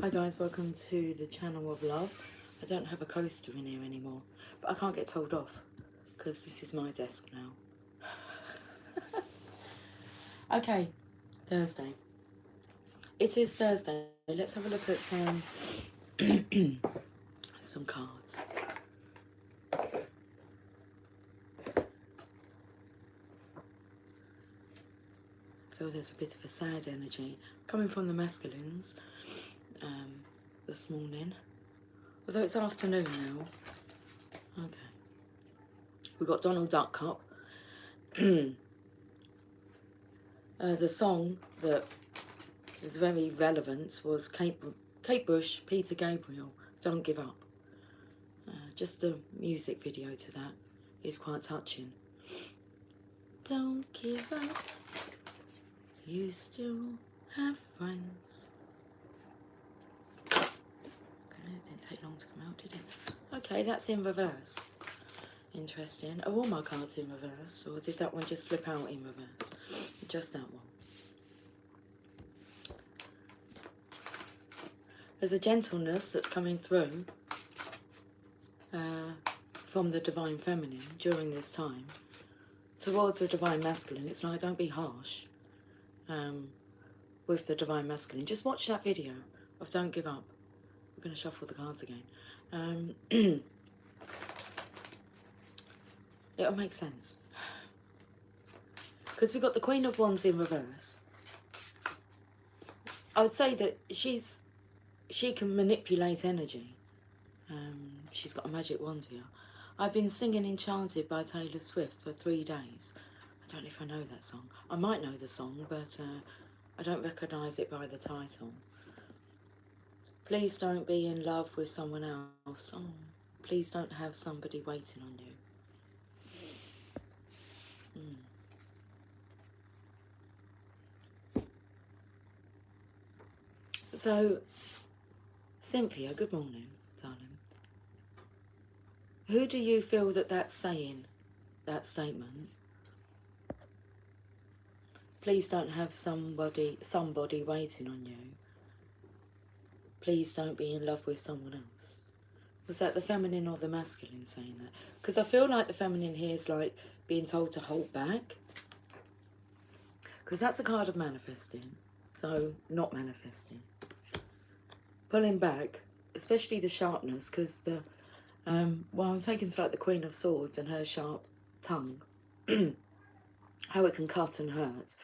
Hi guys, welcome to the channel of love. I don't have a coaster in here anymore, but I can't get told off because this is my desk now. Okay, Thursday. It is Thursday. Let's have a look at some cards. I feel there's a bit of a sad energy coming from the masculines this morning. Although it's afternoon now. Okay. We've got Donald Duck Cup. The song that is very relevant was Kate Bush, Peter Gabriel, Don't Give Up. Just the music video to that is quite touching. Don't give up, you still have friends. Okay, it didn't take long to come out, did it? Okay, that's in reverse. Interesting. Are all my cards in reverse, or did that one just flip out in reverse? Just that one. There's a gentleness that's coming through from the Divine Feminine during this time towards the Divine Masculine. It's like, don't be harsh with the Divine Masculine. Just watch that video of Don't Give Up. We're going to shuffle the cards again. It'll make sense. Because we've got the Queen of Wands in reverse. I would say that she can manipulate energy. She's got a magic wand here. I've been singing Enchanted by Taylor Swift for 3 days. I don't know if I know that song. I might know the song, but I don't recognise it by the title. Please don't be in love with someone else. Oh, please don't have somebody waiting on you. So, Cynthia, good morning, darling. Who do you feel that that's saying, that statement? Please don't have somebody waiting on you. Please don't be in love with someone else. Was that the feminine or the masculine saying that? Because I feel like the feminine here is like being told to hold back. Because that's a card of manifesting. So, not manifesting. Pulling back, especially the sharpness, because the well, I'm taken to like the Queen of Swords and her sharp tongue, how it can cut and hurt.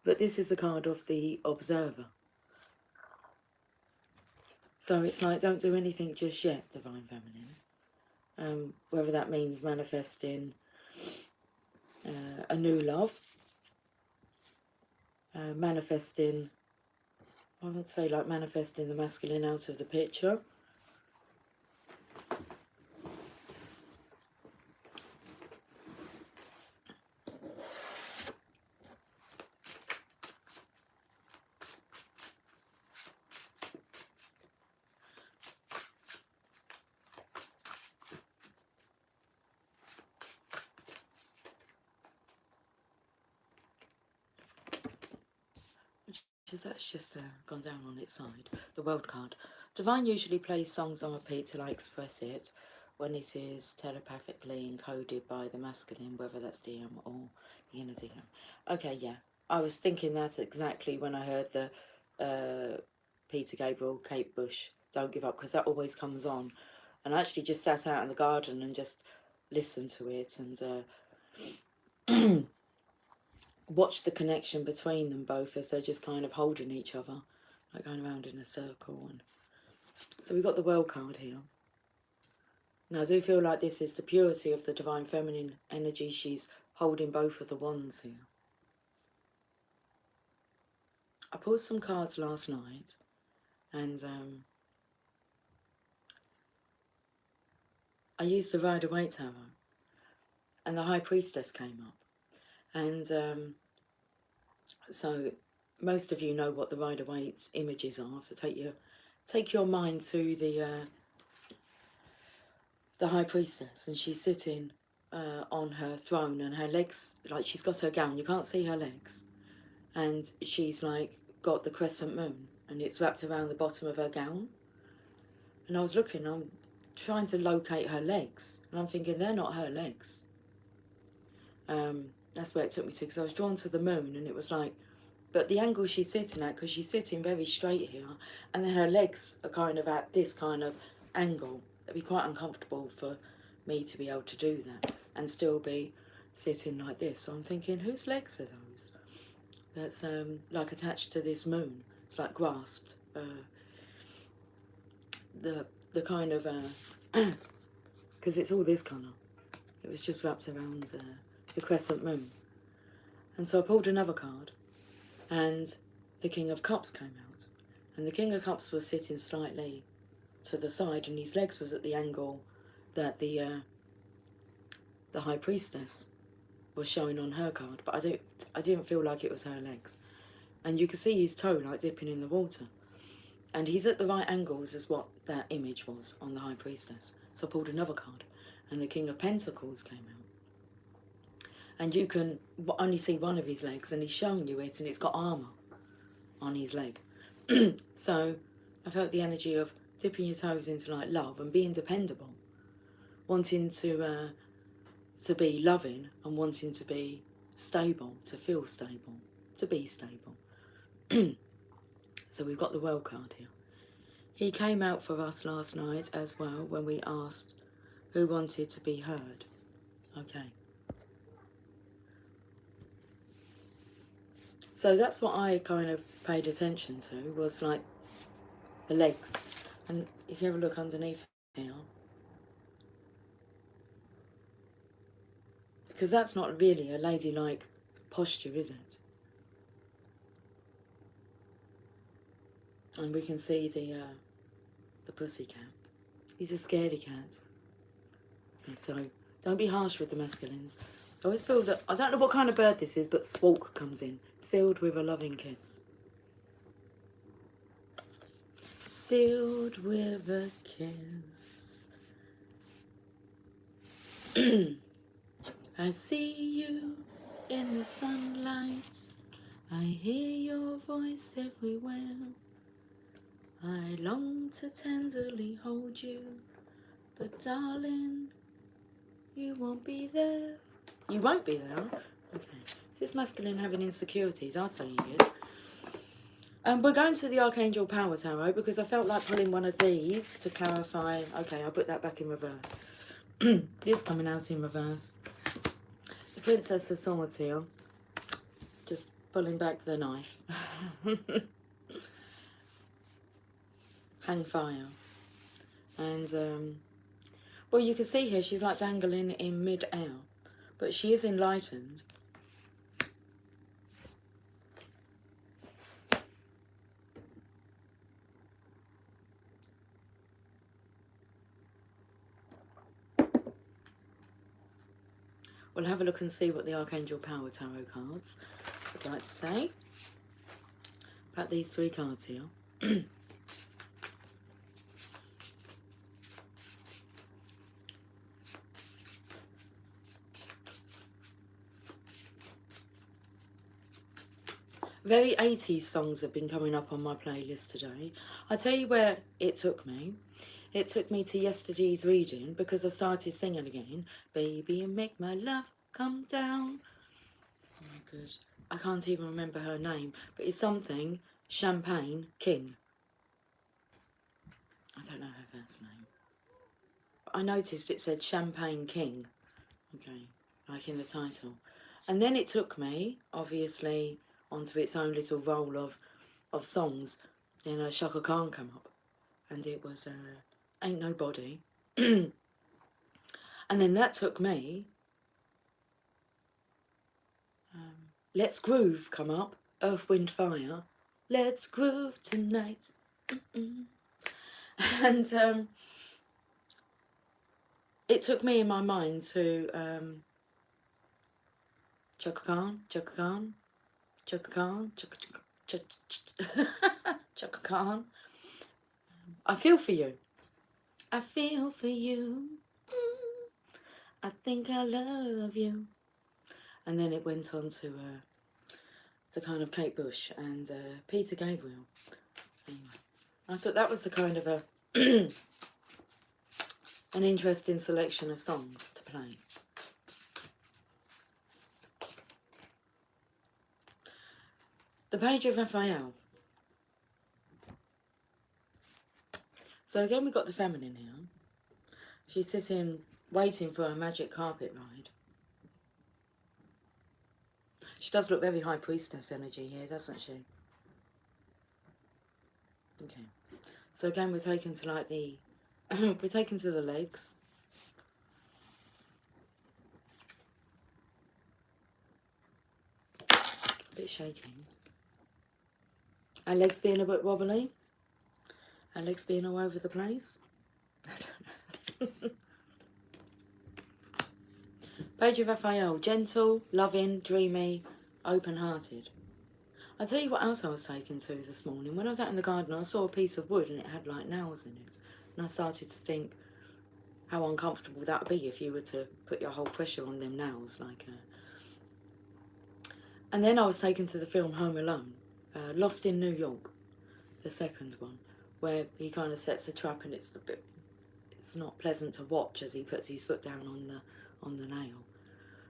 But this is a card of the Observer. So it's like, don't do anything just yet, Divine Feminine. Whether that means manifesting a new love, manifesting, I would say like manifesting the masculine out of the picture. That's just gone down on its side. The World card. Divine usually plays songs on repeat till I express it when it is telepathically encoded by the masculine, whether that's DM or the inner DM. Okay, yeah. I was thinking that exactly when I heard the Peter Gabriel, Kate Bush, Don't Give Up, because that always comes on. And I actually just sat out in the garden and just listened to it and watch the connection between them both as they're just kind of holding each other, like going around in a circle. And so we've got the World card here. Now I do feel like this is the purity of the Divine Feminine energy. She's holding both of the wands here. I pulled some cards last night and I used the Rider-Waite Tarot and the High Priestess came up. And so most of you know what the Rider-Waite's images are, so take your mind to the High Priestess, and she's sitting on her throne, and her legs, like she's got her gown, you can't see her legs, and she's like got the crescent moon, and it's wrapped around the bottom of her gown. And I was looking, I'm trying to locate her legs, and I'm thinking they're not her legs. That's where it took me to, because I was drawn to the moon, and it was like, but the angle she's sitting at, because she's sitting very straight here, and then her legs are kind of at this kind of angle. It'd be quite uncomfortable for me to be able to do that and still be sitting like this. So I'm thinking, whose legs are those? That's like attached to this moon. It's like grasped. The kind of because it's all this colour. It was just wrapped around the crescent moon. And so I pulled another card, and the King of Cups came out, and the King of Cups was sitting slightly to the side, and his legs was at the angle that the High Priestess was showing on her card, but I didn't feel like it was her legs. And you could see his toe like dipping in the water, and he's at the right angles as what that image was on the High Priestess. So I pulled another card, and the King of Pentacles came out, and you can only see one of his legs, and he's showing you it, and it's got armour on his leg. So I felt the energy of dipping your toes into like love and being dependable, wanting to be loving and wanting to be stable, to feel stable, to be stable. So we've got the World card here. He came out for us last night as well when we asked who wanted to be heard. Okay. So that's what I kind of paid attention to, was like the legs. And if you have a look underneath here, because that's not really a ladylike posture, is it? And we can see the pussy cat. He's a scaredy cat. Okay, so don't be harsh with the masculines. I always feel that, I don't know what kind of bird this is, but Squawk comes in, sealed with a loving kiss. Sealed with a kiss. I see you in the sunlight. I hear your voice everywhere. I long to tenderly hold you, but darling, you won't be there. You won't be there? Okay. Is this masculine having insecurities? I'd say he is. We're going to the Archangel Power Tarot because I felt like pulling one of these to clarify. Okay, I'll put that back in reverse. This coming out in reverse. The Princess of Swords here. Just pulling back the knife. Hang fire. And, well, you can see here she's like dangling in mid-air. But she is enlightened. We'll have a look and see what the Archangel Power Tarot cards would like to say about these three cards here. Very 80s songs have been coming up on my playlist today. I'll tell you where it took me. It took me to yesterday's reading because I started singing again. Baby, make my love come down. Oh my god. I can't even remember her name, but it's something Champagne King. I don't know her first name. But I noticed it said Champagne King. Okay, like in the title. And then it took me, obviously, onto its own little roll of songs. Then Chaka Khan come up. And it was Ain't Nobody. And then that took me. Let's Groove come up. Earth, Wind, Fire. Let's groove tonight. And it took me in my mind to Chaka Khan, Chaka Khan, Chaka Khan, Chaka Khan. I feel for you. I feel for you. I think I love you. And then it went on to kind of Kate Bush and Peter Gabriel. Anyway, I thought that was a kind of a an interesting selection of songs to play. The Page of Raphael. So again, we've got the feminine here. She's sitting, waiting for a magic carpet ride. She does look very high priestess energy here, doesn't she? Okay. So again, we're taken to like the, we're taken to the legs. A bit shaking. Our legs being a bit wobbly. Our legs being all over the place. I don't know. Page of Raphael. Gentle, loving, dreamy, open-hearted. I'll tell you what else I was taken to this morning. When I was out in the garden, I saw a piece of wood and it had like nails in it. And I started to think how uncomfortable that would be if you were to put your whole pressure on them nails. And then I was taken to the film Home Alone. Lost in New York, the second one, where he kind of sets a trap and it's not pleasant to watch as he puts his foot down on the nail.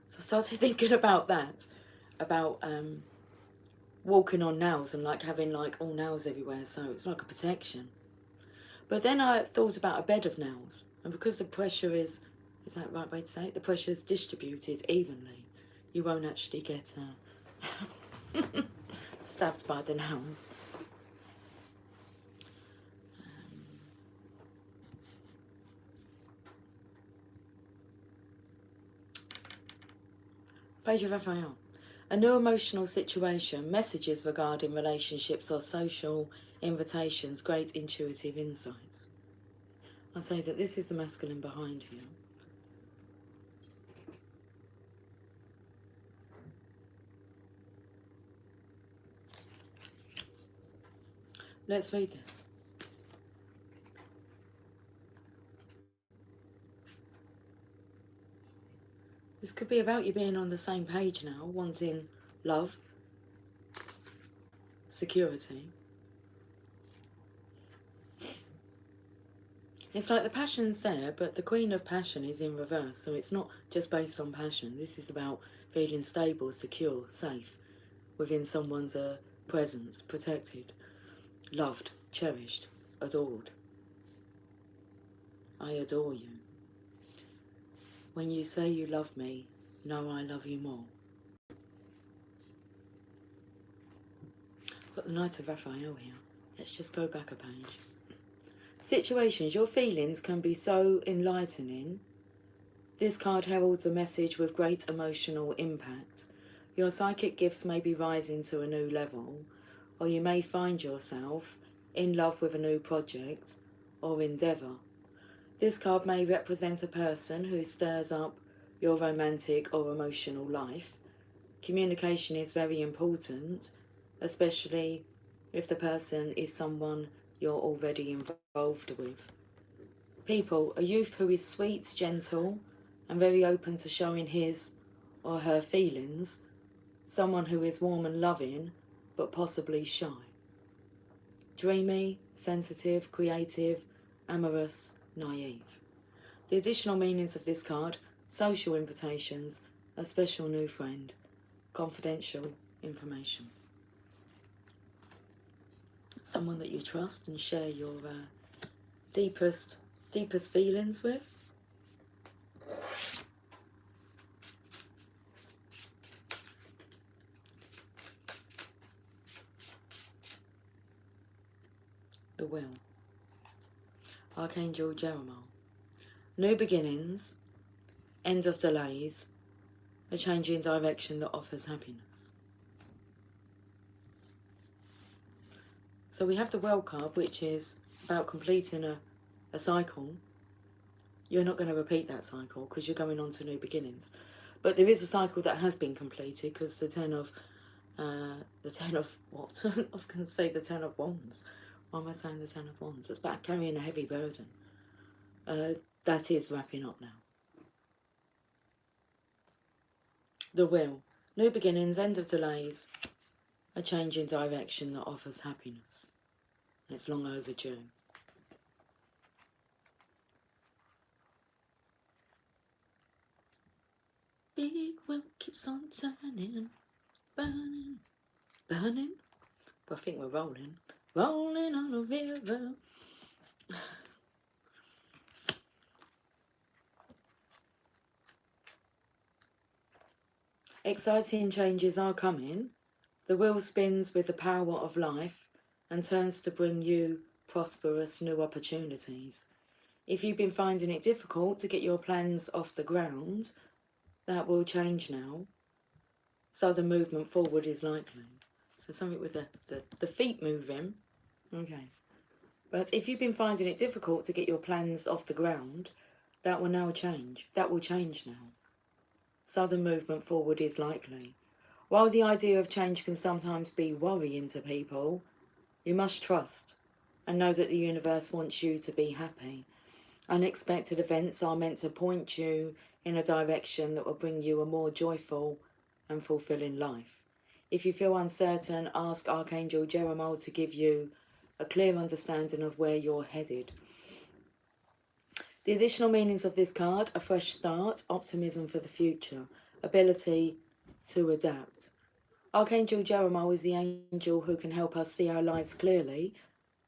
So I started thinking about that, about walking on nails and like having like all nails everywhere, so it's like a protection. But then I thought about a bed of nails, and because the pressure is that the right way to say it? The pressure is distributed evenly. You won't actually get stabbed by the nails. Page of Raphael. A new emotional situation, messages regarding relationships or social invitations, great intuitive insights. I'll say that this is the masculine behind you. Let's read this. This could be about you being on the same page now, wanting love, security. It's like the passion's there, but the Queen of Passion is in reverse, so it's not just based on passion. This is about feeling stable, secure, safe within someone's presence, protected, loved, cherished, adored. I adore you. When you say you love me, know I love you more. I've got the Knight of Raphael here. Let's just go back a page. Situations. Your feelings can be so enlightening. This card heralds a message with great emotional impact. Your psychic gifts may be rising to a new level, or you may find yourself in love with a new project or endeavour. This card may represent a person who stirs up your romantic or emotional life. Communication is very important, especially if the person is someone you're already involved with. People, a youth who is sweet, gentle, and very open to showing his or her feelings. Someone who is warm and loving, but possibly shy. Dreamy, sensitive, creative, amorous, naive. The additional meanings of this card: social invitations, a special new friend, confidential information. Someone that you trust and share your deepest feelings with. The Will. Archangel Jeremiah. New beginnings, end of delays, a change in direction that offers happiness. So we have the Well card, which is about completing a cycle. You're not going to repeat that cycle because you're going on to new beginnings. But there is a cycle that has been completed because the Ten of what? I was going to say the Ten of Wands. Why am I saying the Ten of Wands? It's about carrying a heavy burden. That is wrapping up now. The Will. New beginnings, end of delays, a change in direction that offers happiness. and it's long overdue. Big wheel keeps on turning, burning, burning. But I think we're rolling, rolling on a river. Exciting changes are coming. The wheel spins with the power of life and turns to bring you prosperous new opportunities. If you've been finding it difficult to get your plans off the ground, that will change now. Sudden movement forward is likely. So something with the feet moving. Okay. But if you've been finding it difficult to get your plans off the ground, that will now change. That will change now. Sudden movement forward is likely. While the idea of change can sometimes be worrying to people, you must trust and know that the universe wants you to be happy. Unexpected events are meant to point you in a direction that will bring you a more joyful and fulfilling life. If you feel uncertain, ask Archangel Jeremiah to give you a clear understanding of where you're headed. The additional meanings of this card: a fresh start, optimism for the future, ability to adapt. Archangel Jeremiah is the angel who can help us see our lives clearly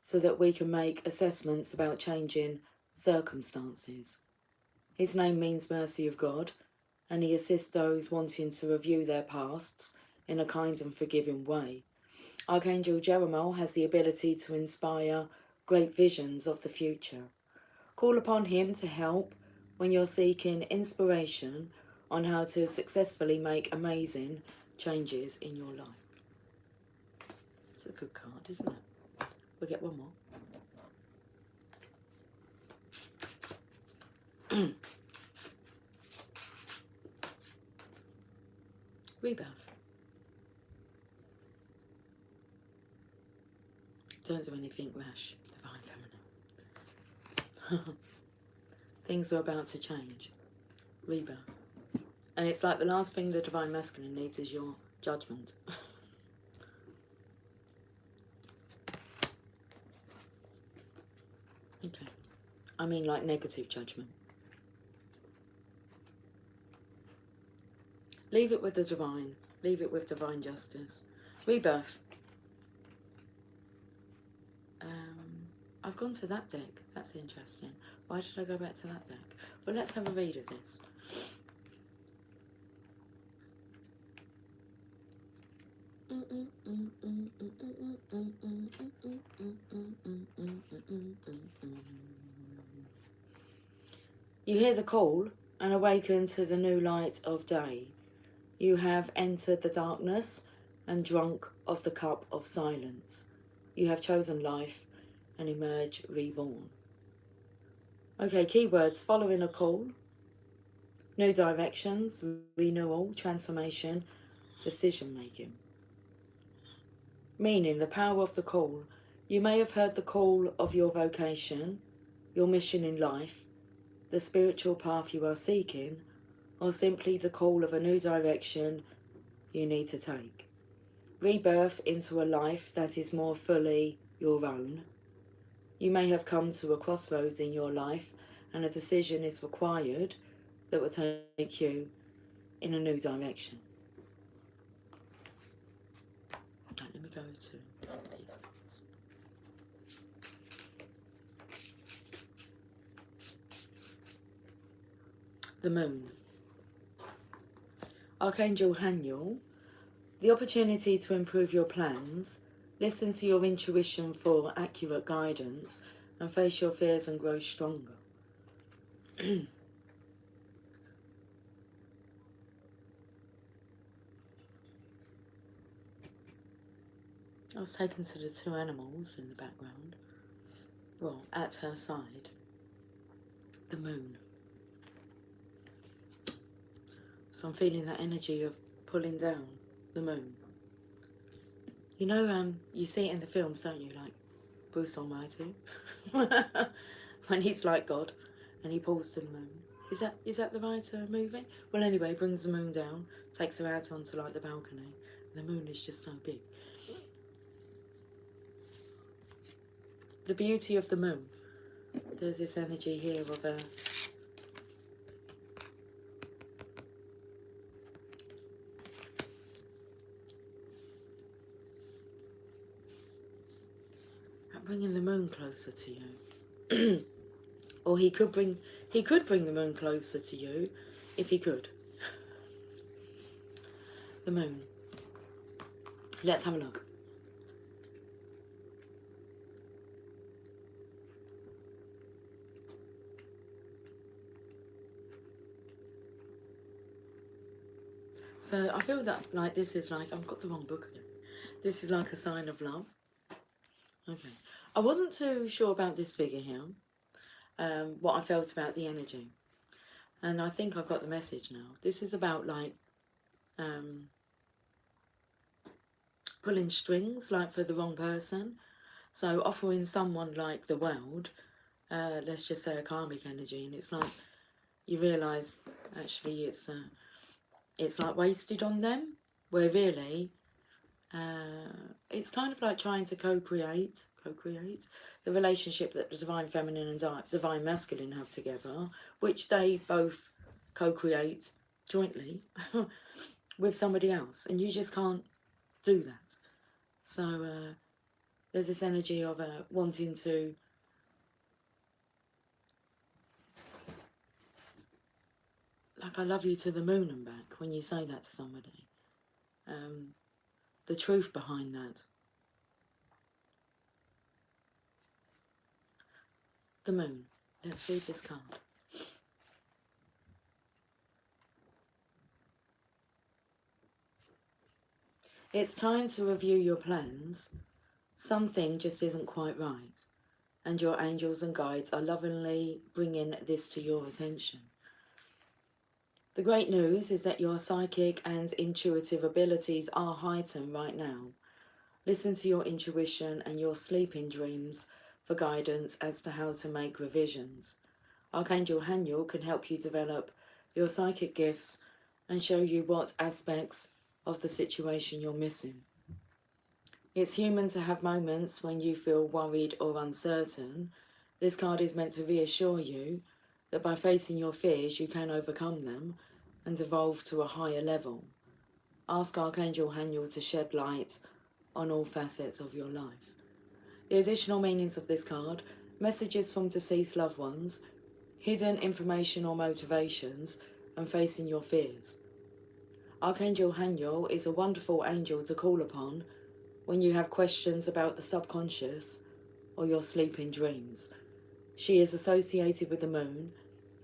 so that we can make assessments about changing circumstances. His name means mercy of God, and he assists those wanting to review their pasts in a kind and forgiving way. Archangel Jeremiah has the ability to inspire great visions of the future. Call upon him to help when you're seeking inspiration on how to successfully make amazing changes in your life. It's a good card, isn't it? We'll get one more. Rebirth. Don't do anything rash, Divine Feminine. Things are about to change. Rebirth. And it's like the last thing the Divine Masculine needs is your judgment. Okay. I mean like negative judgment. Leave it with the divine. Leave it with divine justice. Rebirth. I've gone to that deck. That's interesting. Why did I go back to that deck? Well, let's have a read of this. You hear the call and awaken to the new light of day. You have entered the darkness and drunk of the cup of silence. You have chosen life and emerge reborn. Okay, keywords: following a call, new directions, renewal, transformation, decision making. Meaning, the power of the call. You may have heard the call of your vocation, your mission in life, the spiritual path you are seeking, or simply the call of a new direction you need to take. Rebirth into a life that is more fully your own. You may have come to a crossroads in your life and a decision is required that will take you in a new direction. Right, let me go to these cards. The Moon. Archangel Haniel. The opportunity to improve your plans, listen to your intuition for accurate guidance, and face your fears and grow stronger. I was taken to the two animals in the background. Well, at her side, the moon. So I'm feeling that energy of pulling down the moon. You know, you see it in the films, don't you? Like Bruce Almighty, when he's like God, and he pulls to the moon. Is that the right movie? Well, anyway, he brings the moon down, takes her out onto like the balcony, and the moon is just so big. the beauty of the moon. There's this energy here of a bringing the moon closer to you. Or he could bring the moon closer to you if he could. The moon. Let's have a look. So I feel that like this is like, I've got the wrong book again. This is like a sign of love. Okay. I wasn't too sure about this figure here. What I felt about the energy. And I think I've got the message now. This is about like pulling strings like for the wrong person. So offering someone like the world, let's just say a karmic energy, and it's like you realise actually it's like wasted on them, where really it's kind of like trying to co-create the relationship that the divine feminine and divine masculine have together, which they both co-create jointly with somebody else, and you just can't do that. So there's this energy of wanting to like, I love you to the moon and back when you say that to somebody. The truth behind that. The moon. Let's read this card. It's time to review your plans. Something just isn't quite right, and your angels and guides are lovingly bringing this to your attention. The great news is that your psychic and intuitive abilities are heightened right now. Listen to your intuition and your sleeping dreams for guidance as to how to make revisions. Archangel Haniel can help you develop your psychic gifts and show you what aspects of the situation you're missing. It's human to have moments when you feel worried or uncertain. This card is meant to reassure you that by facing your fears you can overcome them and evolve to a higher level. Ask Archangel Haniel to shed light on all facets of your life. The additional meanings of this card: messages from deceased loved ones, hidden information or motivations, and facing your fears. Archangel Haniel is a wonderful angel to call upon when you have questions about the subconscious or your sleeping dreams. She is associated with the moon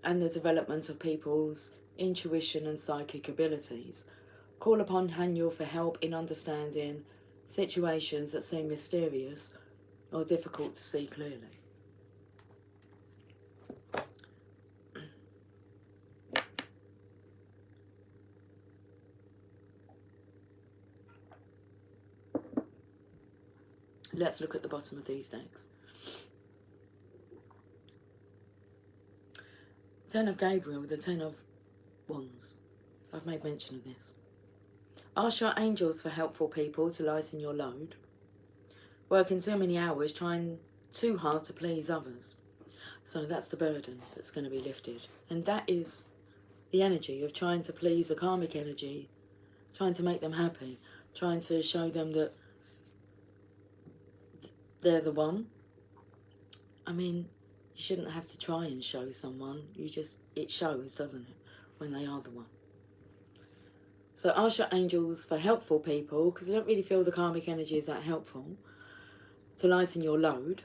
and the development of people's intuition and psychic abilities. Call upon Haniel for help in understanding situations that seem mysterious or difficult to see clearly. Let's look at the bottom of these decks. Ten of Gabriel, the Ten of Wands. I've made mention of this. Ask your angels for helpful people to lighten your load. Working too many hours, trying too hard to please others. So that's the burden that's going to be lifted. And that is the energy of trying to please a karmic energy, trying to make them happy, trying to show them that they're the one. I mean, you shouldn't have to try and show someone. It shows, doesn't it, when they are the one. So ask your angels for helpful people, because I don't really feel the karmic energy is that helpful, to lighten your load,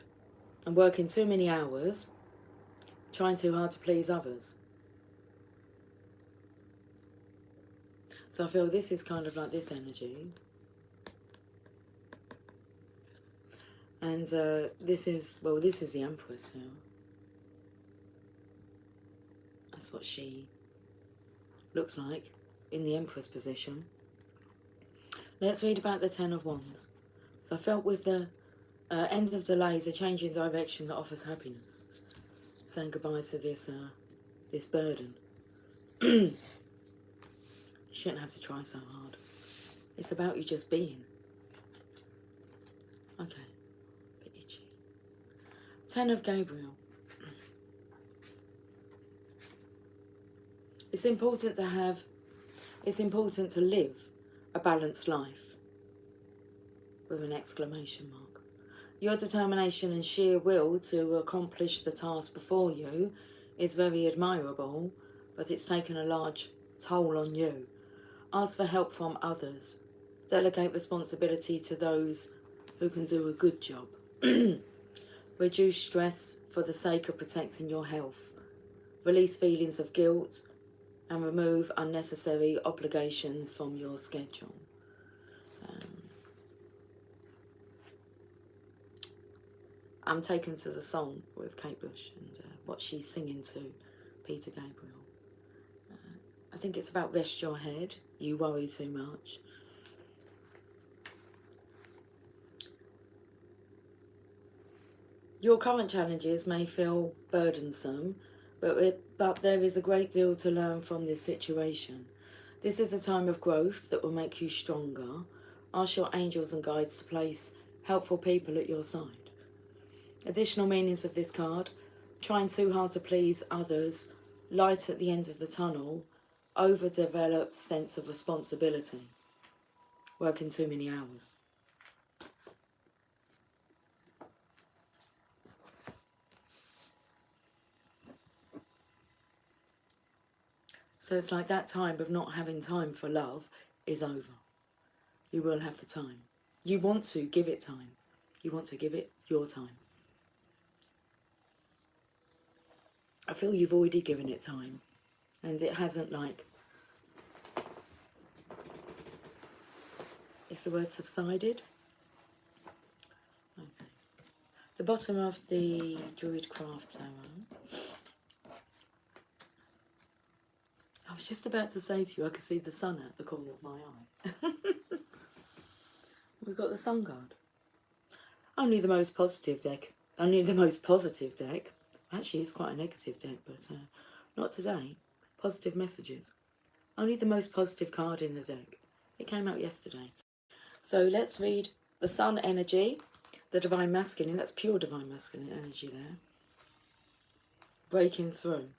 and working too many hours, trying too hard to please others. So I feel this is kind of like this energy. And this is the Empress here. That's what she looks like in the Empress position. Let's read about the Ten of Wands. So I felt with the end of delays, a change in direction that offers happiness. Saying goodbye to this burden. You shouldn't have to try so hard. It's about you just being. Okay. Bit itchy. Ten of Gabriel. It's important to live a balanced life, with an exclamation mark. Your determination and sheer will to accomplish the task before you is very admirable, but it's taken a large toll on you. Ask for help from others. Delegate responsibility to those who can do a good job. Reduce stress for the sake of protecting your health. Release feelings of guilt and remove unnecessary obligations from your schedule. I'm taken to the song with Kate Bush and what she's singing to Peter Gabriel. I think it's about rest your head, you worry too much. Your current challenges may feel burdensome, but there is a great deal to learn from this situation. This is a time of growth that will make you stronger. Ask your angels and guides to place helpful people at your side. Additional meanings of this card: trying too hard to please others, light at the end of the tunnel, overdeveloped sense of responsibility, working too many hours. So it's like that time of not having time for love is over. You will have the time. You want to give it time. You want to give it your time. I feel you've already given it time, and it hasn't, like, is the word subsided? Okay. The bottom of the Druidcraft Tarot. I was just about to say to you, I could see the sun at the corner of my eye. We've got the Sun card. Only the most positive deck. Only the most positive deck. Actually, it's quite a negative deck, but not today. Positive messages. Only the most positive card in the deck. It came out yesterday. So let's read the Sun energy, the Divine Masculine. That's pure Divine Masculine energy there. Breaking through.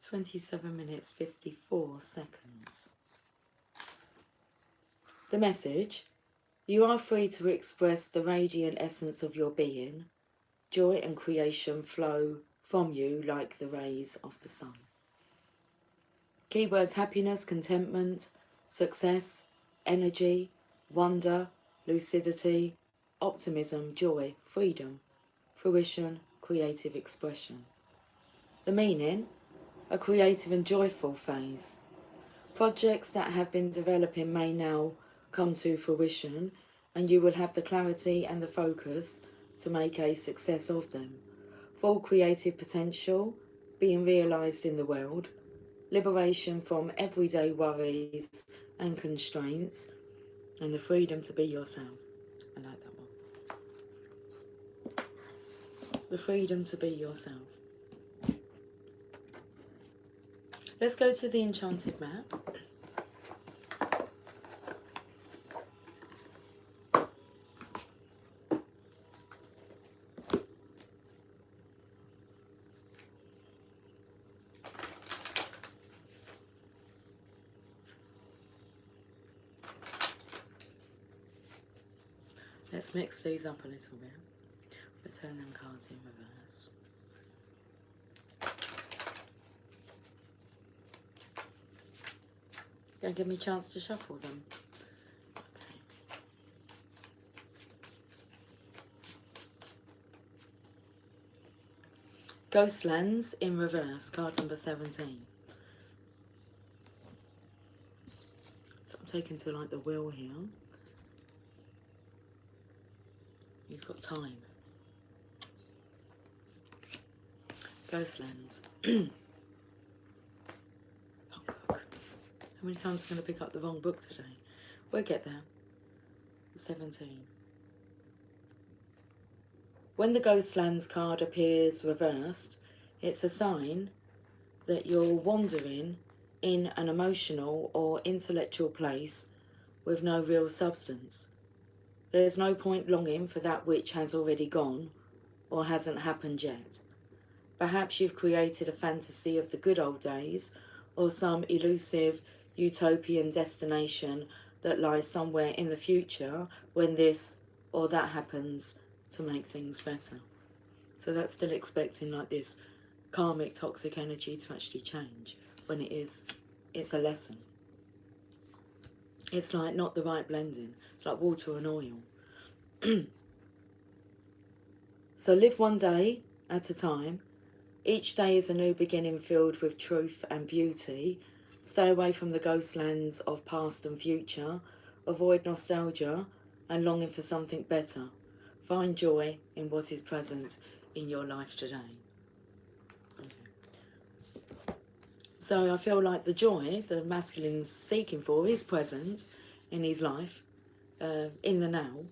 (27 minutes 54 seconds). The message: you are free to express the radiant essence of your being. Joy and creation flow from you like the rays of the sun. Keywords: happiness, contentment, success, energy, wonder, lucidity, optimism, joy, freedom, fruition, creative expression. The meaning: a creative and joyful phase. Projects that have been developing may now come to fruition, and you will have the clarity and the focus to make a success of them. Full creative potential being realised in the world. Liberation from everyday worries and constraints, and the freedom to be yourself. I like that one. The freedom to be yourself. Let's go to the Enchanted Map. Let's mix these up a little bit. Return them cards in reverse. Gonna give me a chance to shuffle them. Okay. Ghostlands in reverse, card number 17. So I'm taking to like the wheel here. You've got time. Ghostlands. How many times am I going to pick up the wrong book today? We'll get there. 17. When the Ghostlands card appears reversed, it's a sign that you're wandering in an emotional or intellectual place with no real substance. There's no point longing for that which has already gone or hasn't happened yet. Perhaps you've created a fantasy of the good old days or some elusive utopian destination that lies somewhere in the future when this or that happens to make things better. So that's still expecting like this karmic toxic energy to actually change when it's a lesson. It's like not the right blending. It's like water and oil. So live one day at a time. Each day is a new beginning filled with truth and beauty. Stay away from the ghostlands of past and future. Avoid nostalgia and longing for something better. Find joy in what is present in your life today. Okay. So I feel like the joy the masculine's seeking for is present in his life, in the now.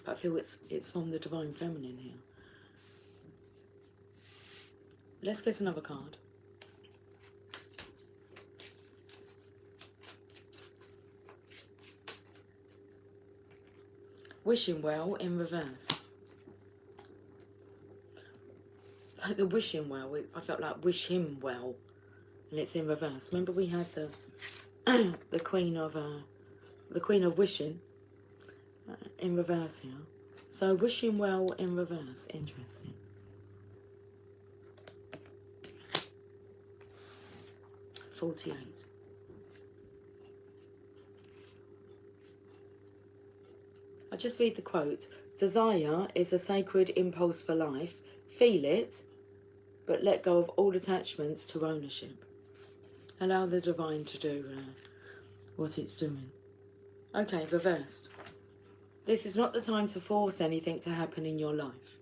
But I feel it's from the divine feminine here. Let's get another card. Wishing well in reverse. Like the wishing well, I felt like wish him well, and it's in reverse. Remember we had the the Queen of Wishing in reverse here. So wishing well in reverse, interesting. $48. I just read the quote. Desire is a sacred impulse for life. Feel it, but let go of all attachments to ownership. Allow the divine to do what it's doing. Okay, reversed. This is not the time to force anything to happen in your life,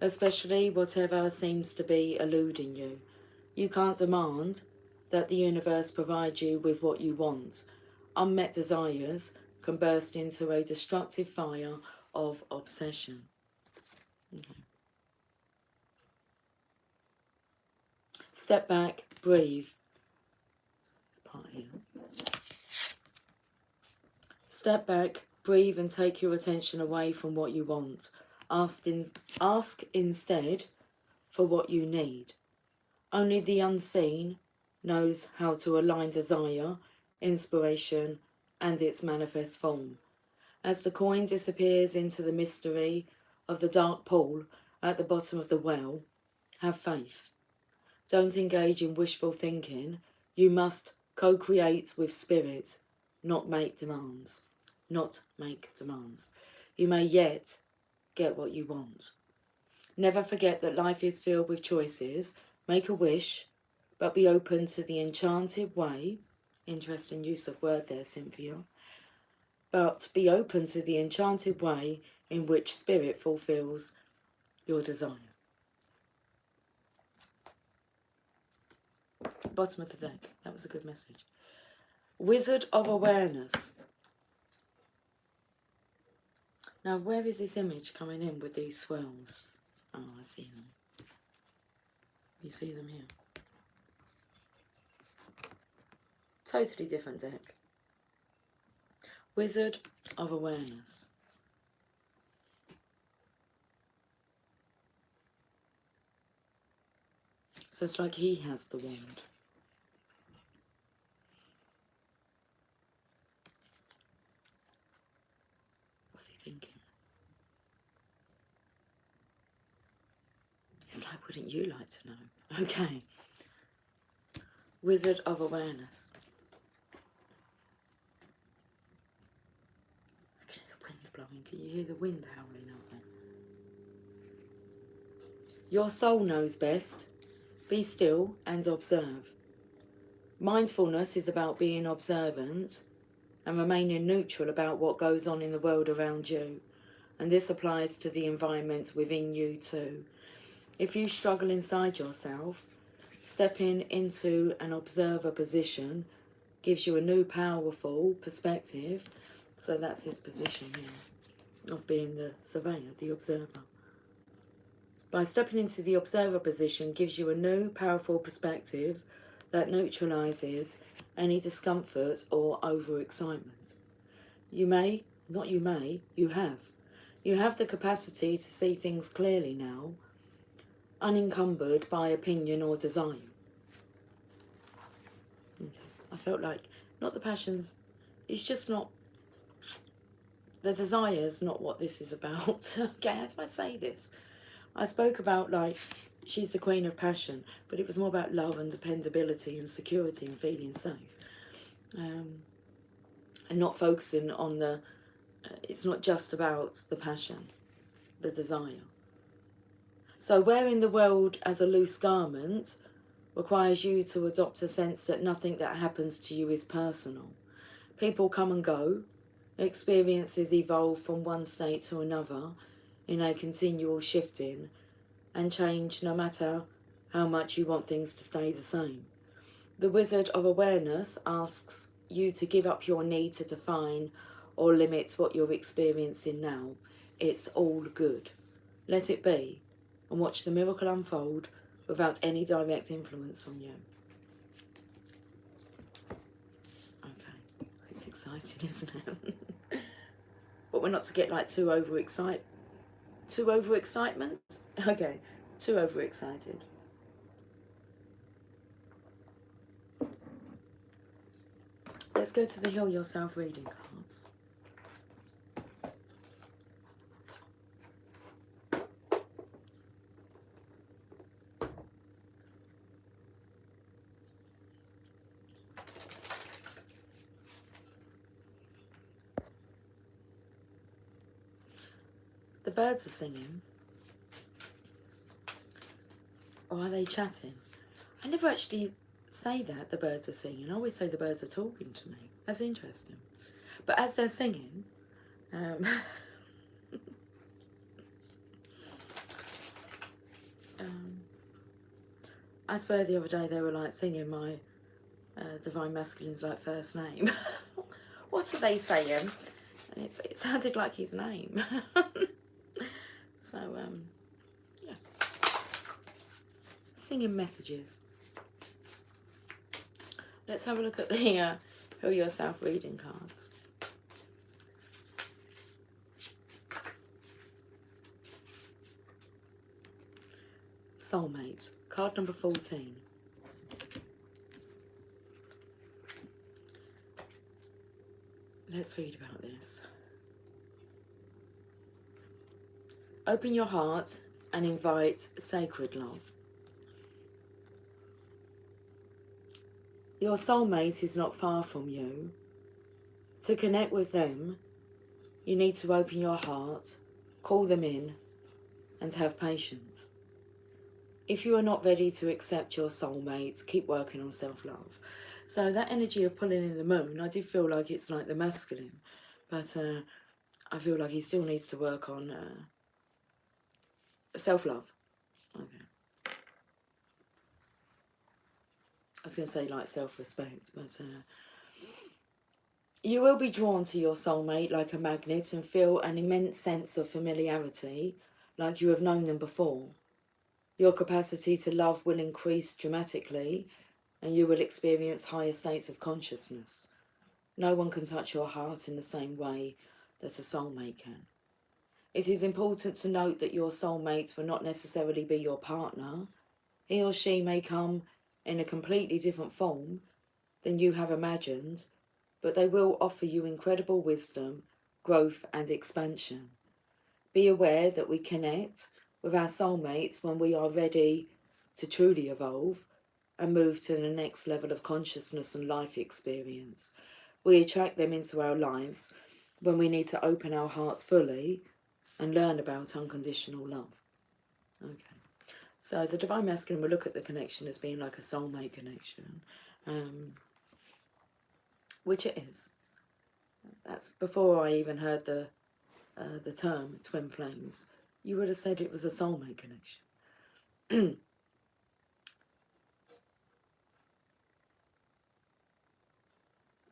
especially whatever seems to be eluding you. You can't demand that the universe provide you with what you want. Unmet desires can burst into a destructive fire of obsession. Okay. Step back, breathe. Part here. Step back, breathe and take your attention away from what you want. Ask instead for what you need. Only the unseen knows how to align desire, inspiration, and its manifest form. As the coin disappears into the mystery of the dark pool at the bottom of the well, have faith. Don't engage in wishful thinking. You must co-create with spirit, not make demands. Not make demands. You may yet get what you want. Never forget that life is filled with choices. Make a wish, but be open to the enchanted way. Interesting use of word there, Cynthia. But be open to the enchanted way in which spirit fulfills your desire. Bottom of the deck. That was a good message. Wizard of Awareness. Now, where is this image coming in with these swirls? Oh, I see them. You see them here. Totally different deck. Wizard of Awareness. So it's like he has the wand. What's he thinking? It's like, wouldn't you like to know? Okay. Wizard of Awareness. Look at the wind blowing. Can you hear the wind howling out there? Your soul knows best. Be still and observe. Mindfulness is about being observant and remaining neutral about what goes on in the world around you. And this applies to the environment within you too. If you struggle inside yourself, stepping into an observer position gives you a new powerful perspective. So that's his position here, of being the surveyor, the observer. By stepping into the observer position gives you a new powerful perspective that neutralises any discomfort or overexcitement. You may, not you may, you have. You have the capacity to see things clearly now, unencumbered by opinion or desire. Okay. I felt like, not the passions, it's just not, the desire's not what this is about. Okay, how do I say this? I spoke about, like, she's the queen of passion, but it was more about love and dependability and security and feeling safe. And not focusing on the, it's not just about the passion, the desire. So wearing the world as a loose garment requires you to adopt a sense that nothing that happens to you is personal. People come and go, experiences evolve from one state to another in a continual shifting and change, no matter how much you want things to stay the same. The Wizard of Awareness asks you to give up your need to define or limit what you're experiencing now. It's all good. Let it be, and watch the miracle unfold without any direct influence from you. Okay, it's exciting, isn't it? But we're not to get like too overexcitement. Okay, too overexcited. Let's go to the Heal Yourself reading cards. The birds are singing. Or are they chatting? I never actually say that the birds are singing. I always say the birds are talking to me. That's interesting. But as they're singing, I swear the other day they were like singing my Divine Masculine's like first name. What are they saying? And it sounded like his name. So, yeah. Singing messages. Let's have a look at the Heal Yourself reading cards. Soulmates, card number 14. Let's read about this. Open your heart and invite sacred love. Your soulmate is not far from you. To connect with them, you need to open your heart, call them in, and have patience. If you are not ready to accept your soulmate, keep working on self-love. So that energy of pulling in the moon, I do feel like it's like the masculine, but I feel like he still needs to work on self-love. Okay. I was going to say like self-respect, but you will be drawn to your soulmate like a magnet and feel an immense sense of familiarity, like you have known them before. Your capacity to love will increase dramatically and you will experience higher states of consciousness. No one can touch your heart in the same way that a soulmate can. It is important to note that your soulmate will not necessarily be your partner. He or she may come in a completely different form than you have imagined, but they will offer you incredible wisdom, growth and expansion. Be aware that we connect with our soulmates when we are ready to truly evolve and move to the next level of consciousness and life experience. We attract them into our lives when we need to open our hearts fully and learn about unconditional love. Okay. So the Divine Masculine will look at the connection as being like a soulmate connection, which it is. That's before I even heard the term twin flames. You would have said it was a soulmate connection.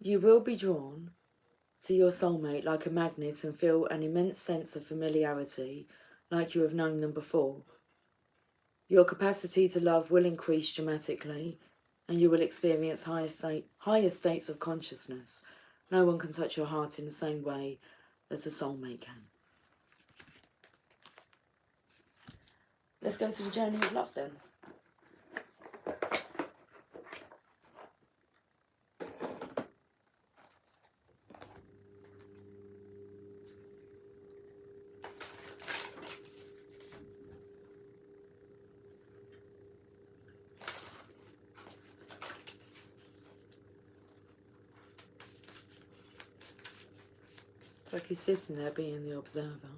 You will be drawn to your soulmate like a magnet and feel an immense sense of familiarity, like you have known them before. Your capacity to love will increase dramatically and you will experience higher states of consciousness. No one can touch your heart in the same way that a soulmate can. Let's go to the journey of love then. It's like he's sitting there being the observer.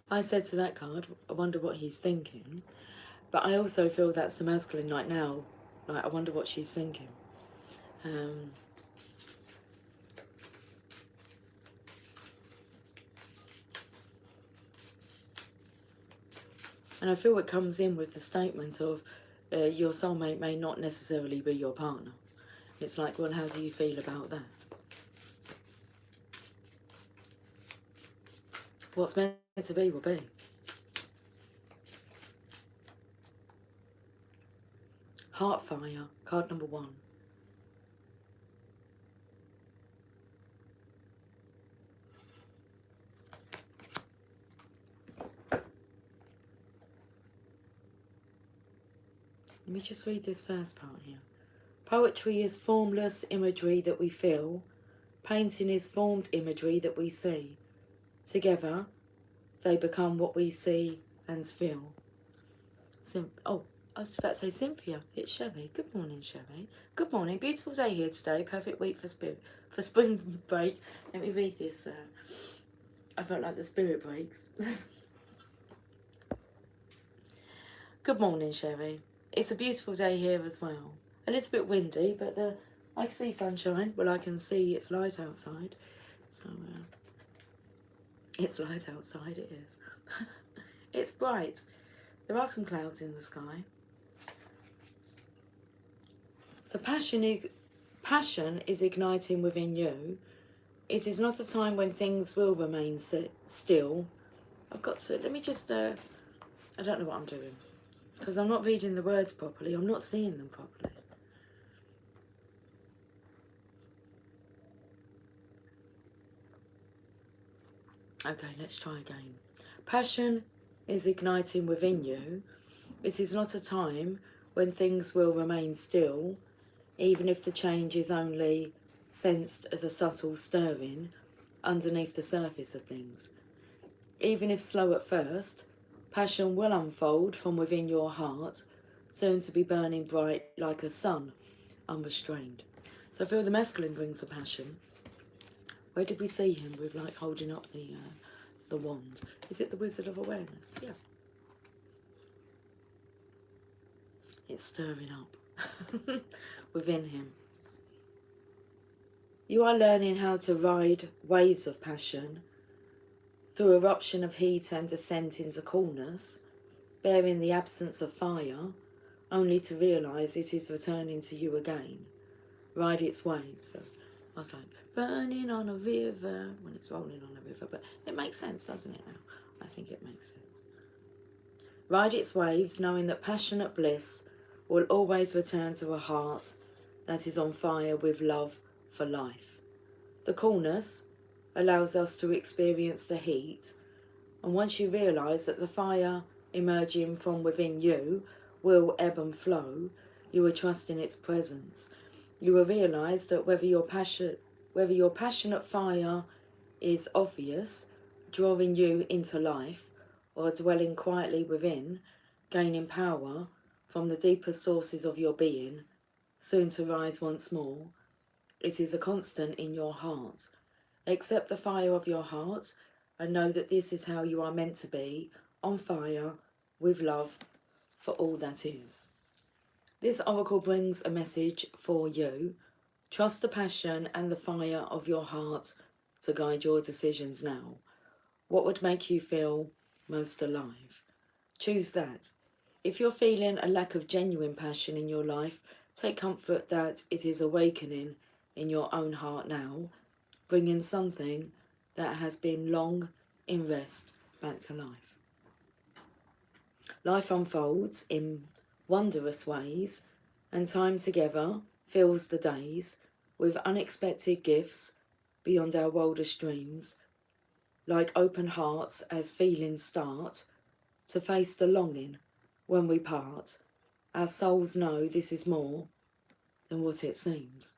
I said to that card, I wonder what he's thinking. But I also feel that's the masculine right now. Like, I wonder what she's thinking. And I feel it comes in with the statement of your soulmate may not necessarily be your partner. It's like, well, how do you feel about that? What's meant to be will be. Heartfire, card number 1. Let me just read this first part here. Poetry is formless imagery that we feel. Painting is formed imagery that we see. Together, they become what we see and feel. Oh, I was about to say Cynthia. It's Chevy. Good morning, Chevy. Good morning. Beautiful day here today. Perfect week for spring break. Let me read this. I felt like the spirit breaks. Good morning, Chevy. It's a beautiful day here as well. A little bit windy, but I can see sunshine. Well, I can see it's light outside. So, it's light outside, it is. It's bright. There are some clouds in the sky. So passion is igniting within you. It is not a time when things will remain still. I've got to, let me just, I don't know what I'm doing. Because I'm not reading the words properly. I'm not seeing them properly. Okay, let's try again. Passion is igniting within you. It is not a time when things will remain still, even if the change is only sensed as a subtle stirring underneath the surface of things. Even if slow at first, passion will unfold from within your heart, soon to be burning bright like a sun, unrestrained. So I feel the masculine brings the passion. Where did we see him with, like, holding up the wand? Is it the Wizard of Awareness? Yeah. It's stirring up within him. You are learning how to ride waves of passion through eruption of heat and descent into coolness, bearing the absence of fire, only to realise it is returning to you again. Ride its waves. So I was like, burning on a river, when it's rolling on a river, but it makes sense, doesn't it now? I think it makes sense. Ride its waves, knowing that passionate bliss will always return to a heart that is on fire with love for life. The coolness allows us to experience the heat, and once you realise that the fire emerging from within you will ebb and flow, you will trust in its presence. You will realise that whether your passionate fire is obvious, drawing you into life, or dwelling quietly within, gaining power from the deepest sources of your being, soon to rise once more, it is a constant in your heart. Accept the fire of your heart and know that this is how you are meant to be, on fire, with love for all that is. This oracle brings a message for you. Trust the passion and the fire of your heart to guide your decisions now. What would make you feel most alive? Choose that. If you're feeling a lack of genuine passion in your life, take comfort that it is awakening in your own heart now, bringing something that has been long in rest back to life. Life unfolds in wondrous ways, and time together fills the days with unexpected gifts beyond our wildest dreams, like open hearts as feelings start to face the longing when we part. Our souls know this is more than what it seems.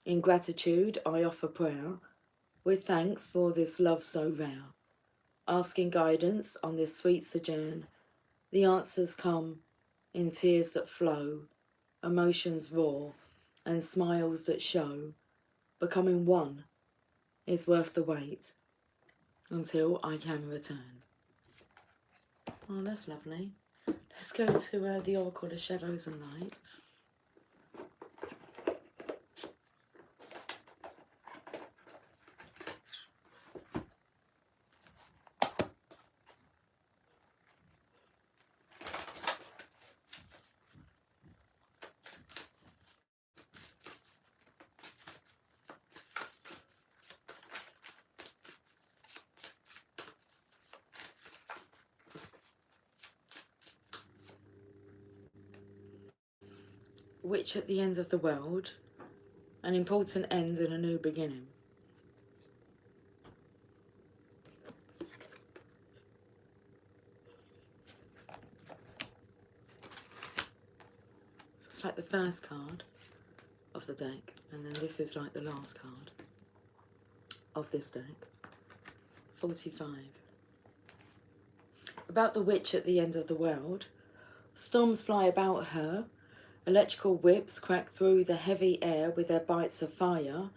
In gratitude, I offer prayer with thanks for this love so rare, asking guidance on this sweet sojourn. The answers come in tears that flow, emotions raw, and smiles that show. Becoming one is worth the wait until I can return. Oh, that's lovely. Let's go to the Oracle of Shadows and Light. Witch at the end of the world, an important end and a new beginning. So it's like the first card of the deck, and then this is like the last card of this deck. 45. About the witch at the end of the world. Storms fly about her. Electrical whips crack through the heavy air with their bites of fire,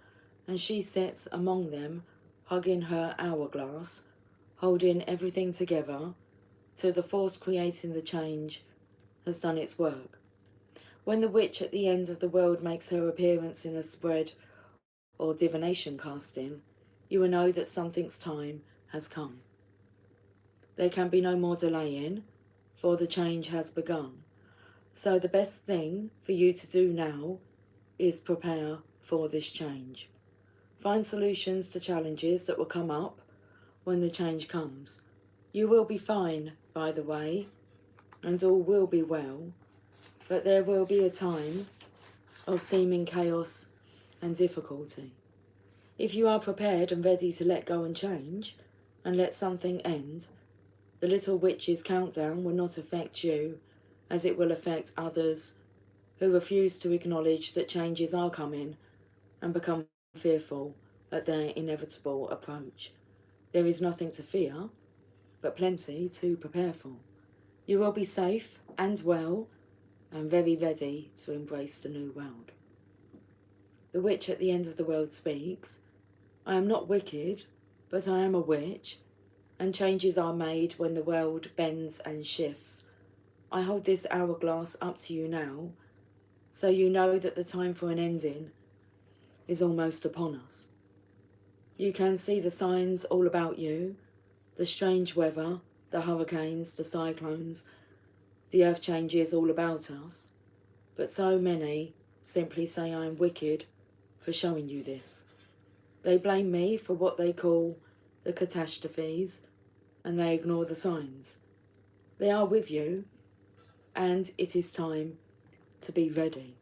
and she sits among them, hugging her hourglass, holding everything together till the force creating the change has done its work. When the witch at the end of the world makes her appearance in a spread or divination casting, you will know that something's time has come. There can be no more delaying, for the change has begun. So the best thing for you to do now is prepare for this change. Find solutions to challenges that will come up when the change comes. You will be fine, by the way, and all will be well, but there will be a time of seeming chaos and difficulty. If you are prepared and ready to let go and change, and let something end, the little witch's countdown will not affect you as it will affect others who refuse to acknowledge that changes are coming and become fearful at their inevitable approach. There is nothing to fear, but plenty to prepare for. You will be safe and well and very ready to embrace the new world. The witch at the end of the world speaks, I am not wicked, but I am a witch, and changes are made when the world bends and shifts. I hold this hourglass up to you now, so you know that the time for an ending is almost upon us. You can see the signs all about you, the strange weather, the hurricanes, the cyclones, the earth changes all about us, but so many simply say I am wicked for showing you this. They blame me for what they call the catastrophes, and they ignore the signs. They are with you, and it is time to be ready.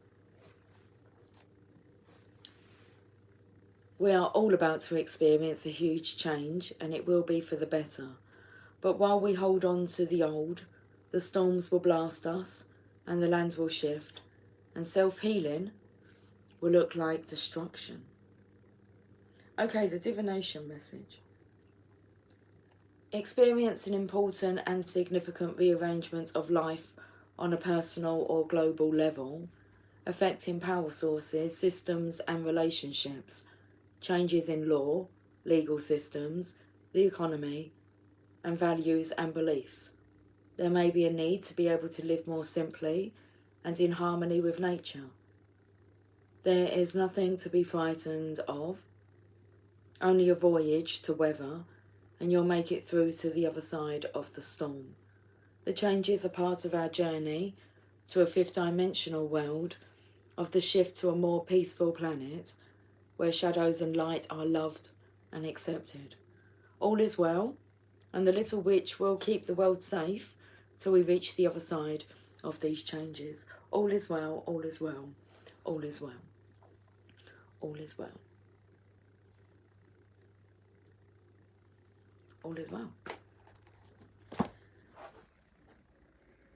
We are all about to experience a huge change, and it will be for the better. But while we hold on to the old, the storms will blast us, and the land will shift, and self-healing will look like destruction. Okay, the divination message. Experience an important and significant rearrangement of life on a personal or global level, affecting power sources, systems and relationships, changes in law, legal systems, the economy, and values and beliefs. There may be a need to be able to live more simply and in harmony with nature. There is nothing to be frightened of, only a voyage to weather, and you'll make it through to the other side of the storm. The changes are part of our journey to a fifth-dimensional world, of the shift to a more peaceful planet, where shadows and light are loved and accepted. All is well, and the little witch will keep the world safe till we reach the other side of these changes. All is well, all is well, all is well, all is well, all is well.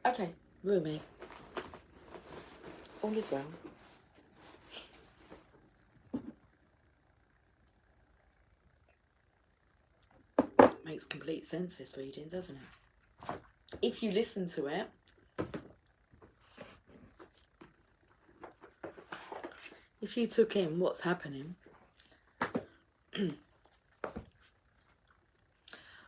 Okay, Rumi. All is well. Makes complete sense, this reading, doesn't it? If you listen to it, if you took in what's happening,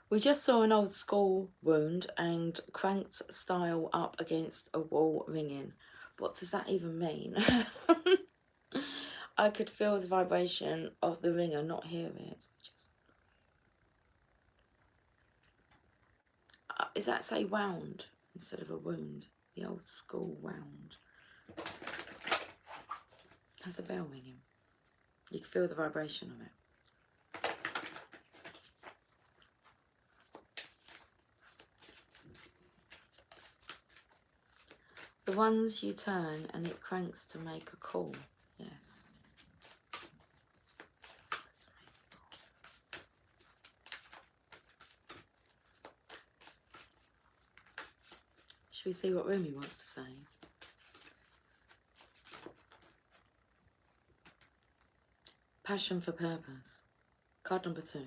we just saw an old school wound and cranked style up against a wall ringing. What does that even mean? I could feel the vibration of the ringer, not hear it. Is that say wound instead of a wound? The old school wound. Has the bell ringing? You can feel the vibration of it. The ones you turn and it cranks to make a call. Yes. Should we see what Rumi wants to say? Passion for purpose. Card number 2.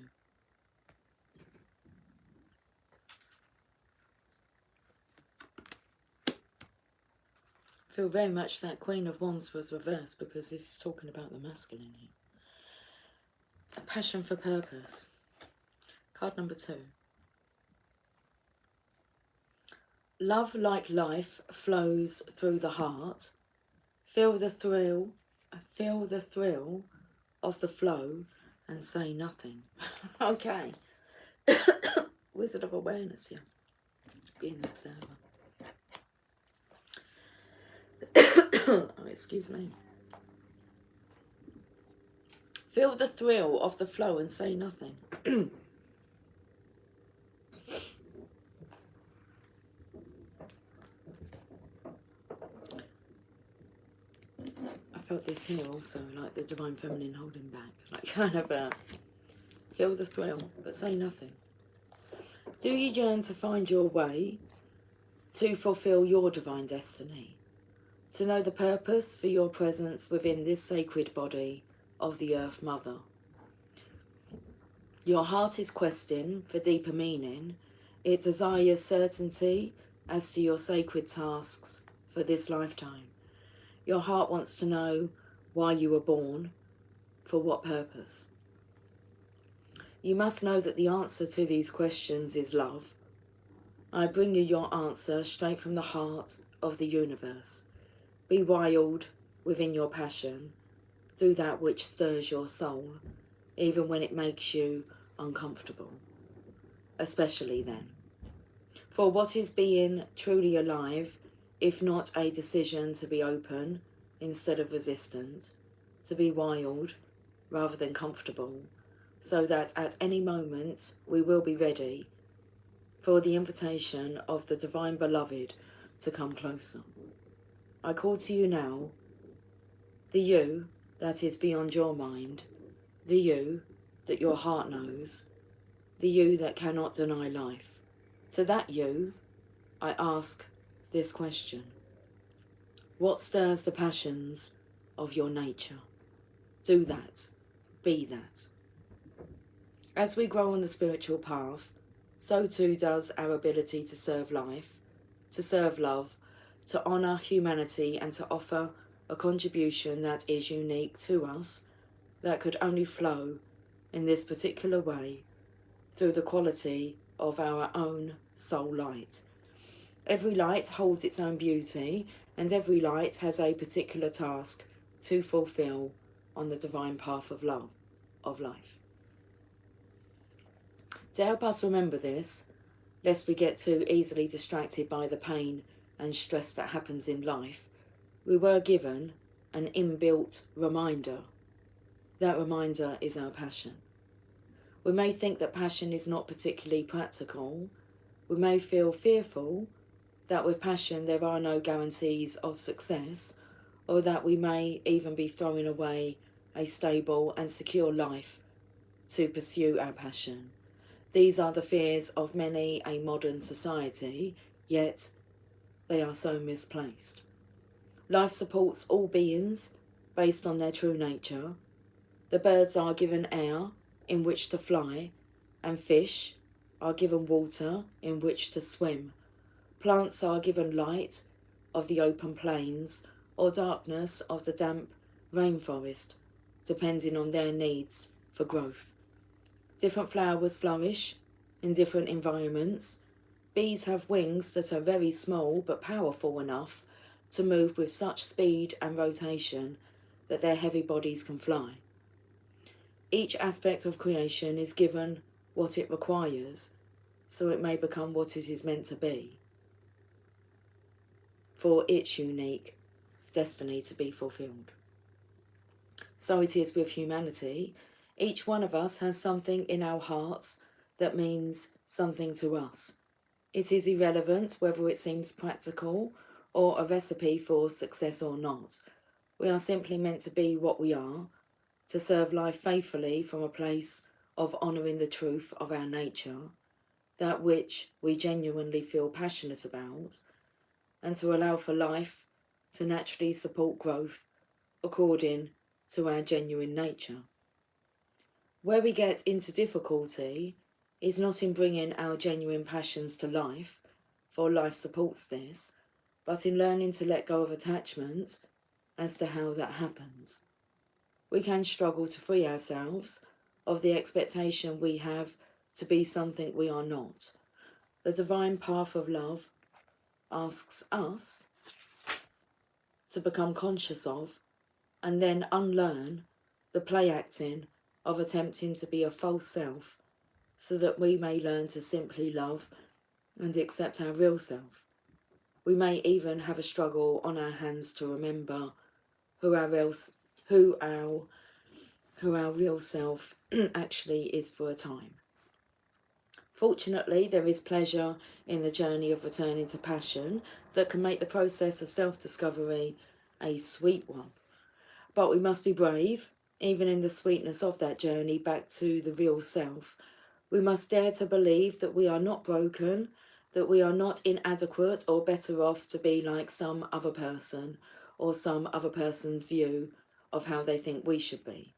I feel very much that Queen of Wands was reversed because this is talking about the masculine here. A passion for purpose. Card number 2. Love like life flows through the heart. Feel the thrill of the flow and say nothing. Okay. Wizard of Awareness here. Being an observer. Oh, excuse me. Feel the thrill of the flow and say nothing. I felt this here also, like the Divine Feminine holding back. Like kind of feel the thrill, but say nothing. Do you yearn to find your way to fulfill your divine destiny? To know the purpose for your presence within this sacred body of the Earth Mother? Your heart is questing for deeper meaning. It desires certainty as to your sacred tasks for this lifetime. Your heart wants to know why you were born, for what purpose. You must know that the answer to these questions is love. I bring you your answer straight from the heart of the universe. Be wild within your passion. Do that which stirs your soul, even when it makes you uncomfortable, especially then. For what is being truly alive, if not a decision to be open instead of resistant, to be wild rather than comfortable, so that at any moment we will be ready for the invitation of the Divine Beloved to come closer. I call to you now, the you that is beyond your mind, the you that your heart knows, the you that cannot deny life. To that you, I ask this question. What stirs the passions of your nature? Do that. Be that. As we grow on the spiritual path, so too does our ability to serve life, to serve love, to honour humanity and to offer a contribution that is unique to us, that could only flow in this particular way through the quality of our own soul light. Every light holds its own beauty, and every light has a particular task to fulfill on the divine path of love, of life. To help us remember this, lest we get too easily distracted by the pain and stress that happens in life, we were given an inbuilt reminder. That reminder is our passion. We may think that passion is not particularly practical. We may feel fearful that with passion there are no guarantees of success, or that we may even be throwing away a stable and secure life to pursue our passion. These are the fears of many a modern society, yet they are so misplaced. Life supports all beings based on their true nature. The birds are given air in which to fly, and fish are given water in which to swim. Plants are given light of the open plains or darkness of the damp rainforest, depending on their needs for growth. Different flowers flourish in different environments. Bees have wings that are very small but powerful enough to move with such speed and rotation that their heavy bodies can fly. Each aspect of creation is given what it requires, so it may become what it is meant to be, for its unique destiny to be fulfilled. So it is with humanity. Each one of us has something in our hearts that means something to us. It is irrelevant whether it seems practical or a recipe for success or not. We are simply meant to be what we are, to serve life faithfully from a place of honouring the truth of our nature, that which we genuinely feel passionate about, and to allow for life to naturally support growth according to our genuine nature. Where we get into difficulty is not in bringing our genuine passions to life, for life supports this, but in learning to let go of attachment as to how that happens. We can struggle to free ourselves of the expectation we have to be something we are not. The divine path of love asks us to become conscious of and then unlearn the play acting of attempting to be a false self, so that we may learn to simply love and accept our real self. We may even have a struggle on our hands to remember who our real self actually is for a time. Fortunately, there is pleasure in the journey of returning to passion that can make the process of self-discovery a sweet one. But we must be brave, even in the sweetness of that journey back to the real self. We must dare to believe that we are not broken, that we are not inadequate or better off to be like some other person or some other person's view of how they think we should be.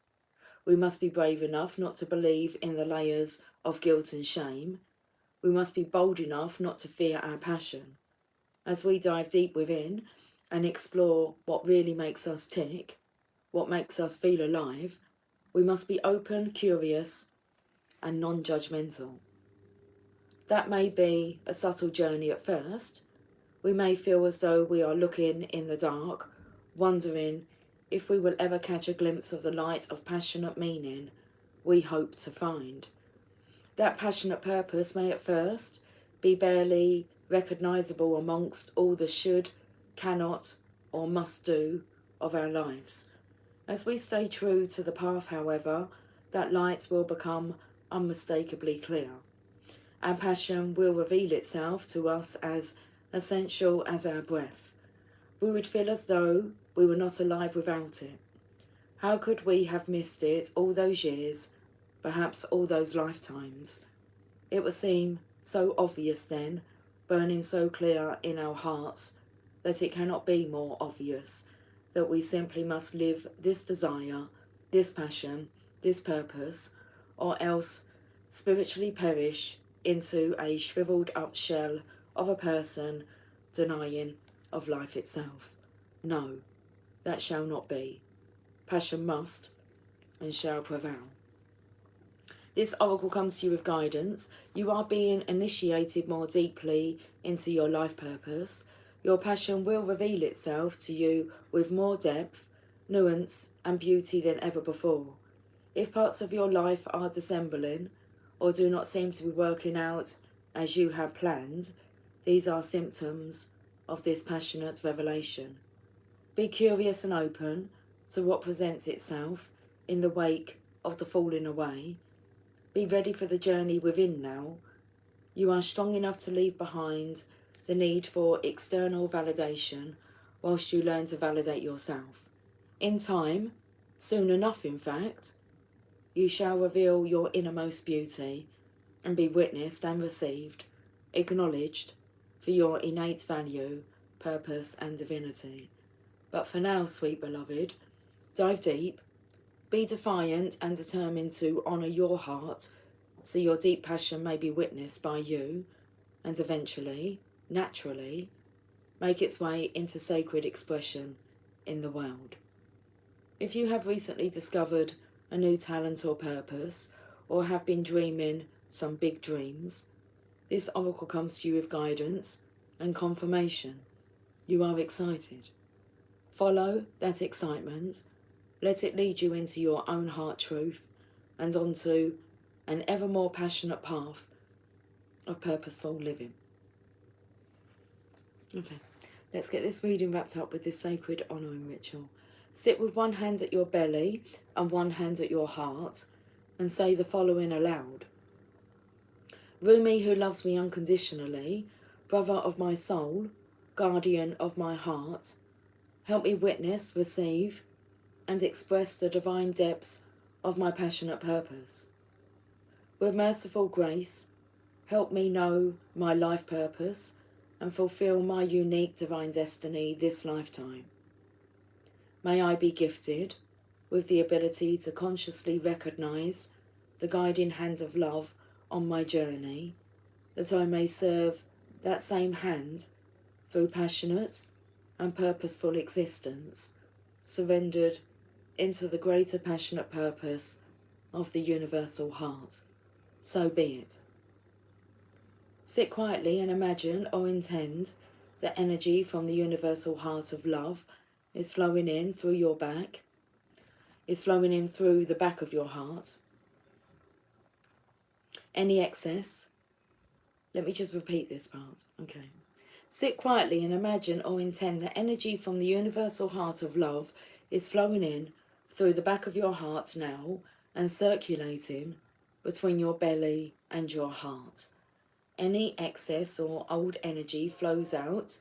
We must be brave enough not to believe in the layers of guilt and shame. We must be bold enough not to fear our passion. As we dive deep within and explore what really makes us tick, what makes us feel alive, we must be open, curious, and non-judgmental. That may be a subtle journey at first. We may feel as though we are looking in the dark, wondering if we will ever catch a glimpse of the light of passionate meaning we hope to find. That passionate purpose may at first be barely recognisable amongst all the should, cannot, or must do of our lives. As we stay true to the path, however, that light will become unmistakably clear. Our passion will reveal itself to us as essential as our breath. We would feel as though we were not alive without it. How could we have missed it all those years, perhaps all those lifetimes? It would seem so obvious then, burning so clear in our hearts, that it cannot be more obvious that we simply must live this desire, this passion, this purpose, or else spiritually perish into a shriveled up shell of a person denying of life itself. No, that shall not be. Passion must and shall prevail. This oracle comes to you with guidance. You are being initiated more deeply into your life purpose. Your passion will reveal itself to you with more depth, nuance, and beauty than ever before. If parts of your life are dissembling or do not seem to be working out as you had planned, these are symptoms of this passionate revelation. Be curious and open to what presents itself in the wake of the falling away. Be ready for the journey within now. You are strong enough to leave behind the need for external validation whilst you learn to validate yourself. In time, soon enough in fact, you shall reveal your innermost beauty and be witnessed and received, acknowledged for your innate value, purpose and divinity. But for now, sweet beloved, dive deep, be defiant and determined to honour your heart so your deep passion may be witnessed by you and eventually, naturally, make its way into sacred expression in the world. If you have recently discovered a new talent or purpose, or have been dreaming some big dreams, this oracle comes to you with guidance and confirmation. You are excited. Follow that excitement. Let it lead you into your own heart truth and onto an ever more passionate path of purposeful living. Okay, let's get this reading wrapped up with this sacred honouring ritual. Sit with one hand at your belly and one hand at your heart and say the following aloud. Rumi, who loves me unconditionally, brother of my soul, guardian of my heart, help me witness, receive, and express the divine depths of my passionate purpose. With merciful grace, help me know my life purpose and fulfill my unique divine destiny this lifetime. May I be gifted with the ability to consciously recognise the guiding hand of love on my journey, that I may serve that same hand through passionate and purposeful existence, surrendered into the greater passionate purpose of the universal heart. So be it. Sit quietly and imagine or intend that energy from the universal heart of love is flowing in through your back, is flowing in through the back of your heart. Any excess, let me just repeat this part, okay. Sit quietly and imagine or intend that energy from the universal heart of love is flowing in through the back of your heart now and circulating between your belly and your heart. Any excess or old energy flows out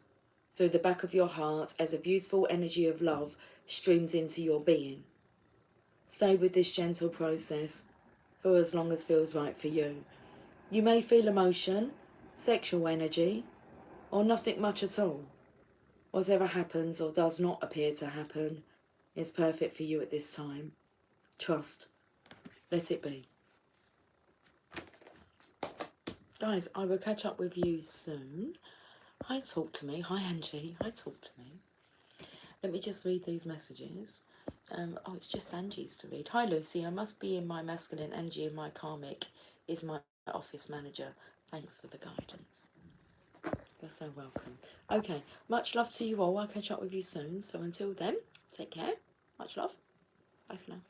through the back of your heart as a beautiful energy of love streams into your being. Stay with this gentle process for as long as feels right for you. You may feel emotion, sexual energy, or nothing much at all. Whatever happens or does not appear to happen is perfect for you at this time. Trust. Let it be. Guys, I will catch up with you soon. Hi, talk to me. Hi, Angie. Hi, talk to me. Let me just read these messages. Oh, it's just Angie's to read. Hi, Lucy. I must be in my masculine energy and my karmic is my office manager. Thanks for the guidance. You're so welcome. Okay, much love to you all. I'll catch up with you soon. So until then, take care. Much love. Bye for now.